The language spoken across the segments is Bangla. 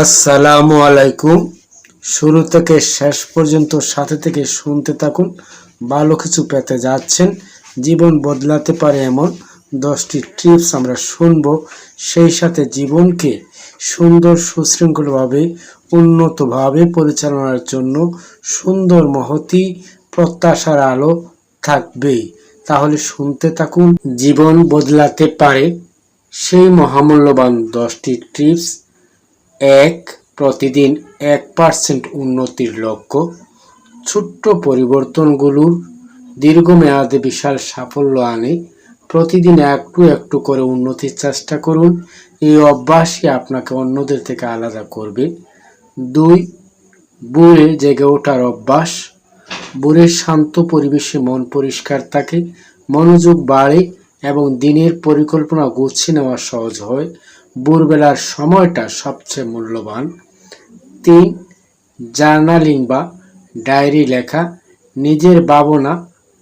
আসসালামু আলাইকুম। শুরু থেকে শেষ পর্যন্ত সাথে থেকে শুনতে থাকুন। ভালো কিছু পেতে যাচ্ছেন। জীবন বদলাতে পারে এমন 10টি টিপস আমরা শুনব। সেই সাথে জীবনকে সুন্দর সুশৃঙ্খলভাবে উন্নতভাবে পরিচালনার জন্য সুন্দর মহতি প্রত্যাশার আলো থাকবে। তাহলে শুনতে থাকুন। জীবন বদলাতে পারে সেই মহামূল্যবান 10টি টিপস। 1. প্রতিদিন 1% উন্নতির লক্ষ্য। ছোট্ট পরিবর্তনগুলোর দীর্ঘমেয়াদে বিশাল সাফল্য আনে। প্রতিদিন একটু একটু করে উন্নতির চেষ্টা করুন। এই অভ্যাসই আপনাকে অন্যদের থেকে আলাদা করবে। 2. ভোরে জেগে ওঠার অভ্যাস। ভোরের শান্ত পরিবেশে মন পরিষ্কার থাকে, মনোযোগ বাড়ে এবং দিনের পরিকল্পনা গুছিয়ে নেওয়া সহজ হয়। ভোরবেলার সময়টা সবচেয়ে মূল্যবান। 3. জার্নালিং বা ডায়েরি লেখা। নিজের ভাবনা,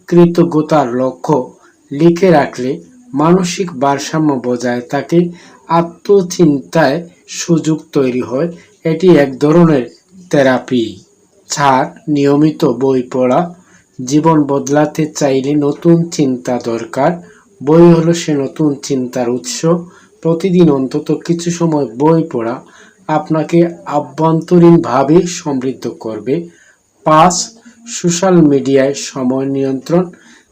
কৃতজ্ঞতার লক্ষ্য লিখে রাখলে মানসিক ভারসাম্য বজায় থাকে, আত্মচিন্তায় সুযোগ তৈরি হয়। এটি এক ধরনের থেরাপি। 4. নিয়মিত বই পড়া। জীবন বদলাতে চাইলে নতুন চিন্তা দরকার। বই হলো সে নতুন চিন্তার উৎস। প্রতিদিন অন্তত কিছু সময় বই পড়া আপনাকে আভ্যন্তরীণভাবে সমৃদ্ধ করবে। 5. সোশ্যাল মিডিয়ায় সময় নিয়ন্ত্রণ।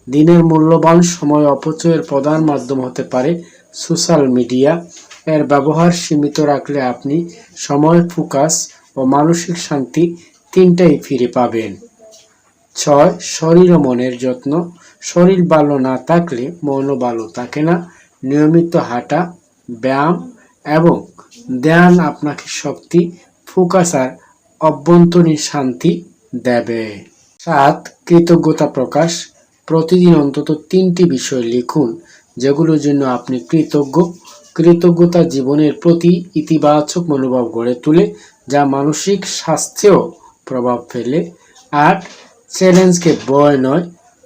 দিনের মূল্যবান সময় অপচয়ের প্রধান মাধ্যম হতে পারে সোশ্যাল মিডিয়া। এর ব্যবহার সীমিত রাখলে আপনি সময়, ফোকাস ও মানসিক শান্তি তিনটাই ফিরে পাবেন। 6. শরীর ও মনের যত্ন। শরীর ভালো না থাকলে মনও ভালো থাকে না। নিয়মিত হাঁটা, ব্যায়াম এবং ধ্যান আপনাকে শক্তি, ফোকাস আর অভ্যন্তরীণ শান্তি দেবে। 7. কৃতজ্ঞতা প্রকাশ। প্রতিদিন অন্তত 3টি বিষয় লিখুন যেগুলোর জন্য আপনি কৃতজ্ঞ। কৃতজ্ঞতা জীবনের প্রতি ইতিবাচক মনোভাব গড়ে তোলে, যা মানসিক স্বাস্থ্যেও প্রভাব ফেলে। 8. চ্যালেঞ্জকে ভয় নয়,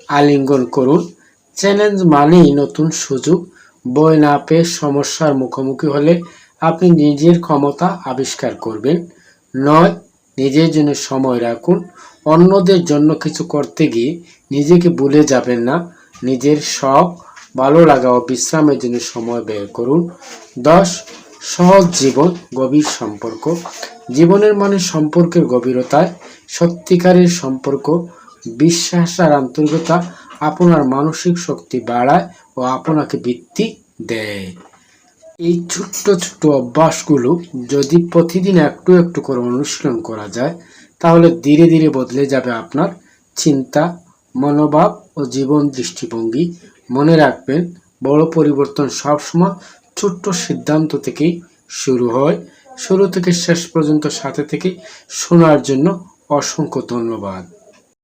আলিঙ্গন করুন। চ্যালেঞ্জ মানেই নতুন সুযোগ। ভয় না পেয়ে সমস্যার মুখোমুখি হলে আপনি নিজের ক্ষমতা আবিষ্কার করবেন। 9. নিজের জন্য সময় রাখুন। অন্যদের জন্য কিছু করতে গিয়ে নিজেকে ভুলে যাবেন না। নিজের শখ, ভালো লাগা ও বিশ্রামের জন্য সময় ব্যয় করুন। 10. সহজ জীবন, গভীর সম্পর্ক। জীবনের মানে সম্পর্কের গভীরতায়। সত্যিকারের সম্পর্ক, বিশ্বাস আর আন্তরিকতা আপনার মানসিক শক্তি বাড়ায় ও আপনাকে বৃত্তি দেয়। এই ছোট্ট ছোট্ট অভ্যাসগুলো যদি প্রতিদিন একটু একটু করে অনুশীলন করা যায়, তাহলে ধীরে ধীরে বদলে যাবে আপনার চিন্তা, মনোভাব ও জীবন দৃষ্টিভঙ্গি। মনে রাখবেন, বড় পরিবর্তন সবসময় ছোট্ট সিদ্ধান্ত থেকেই শুরু হয়। শুরু থেকে শেষ পর্যন্ত সাথে থেকে শোনার জন্য অসংখ্য ধন্যবাদ।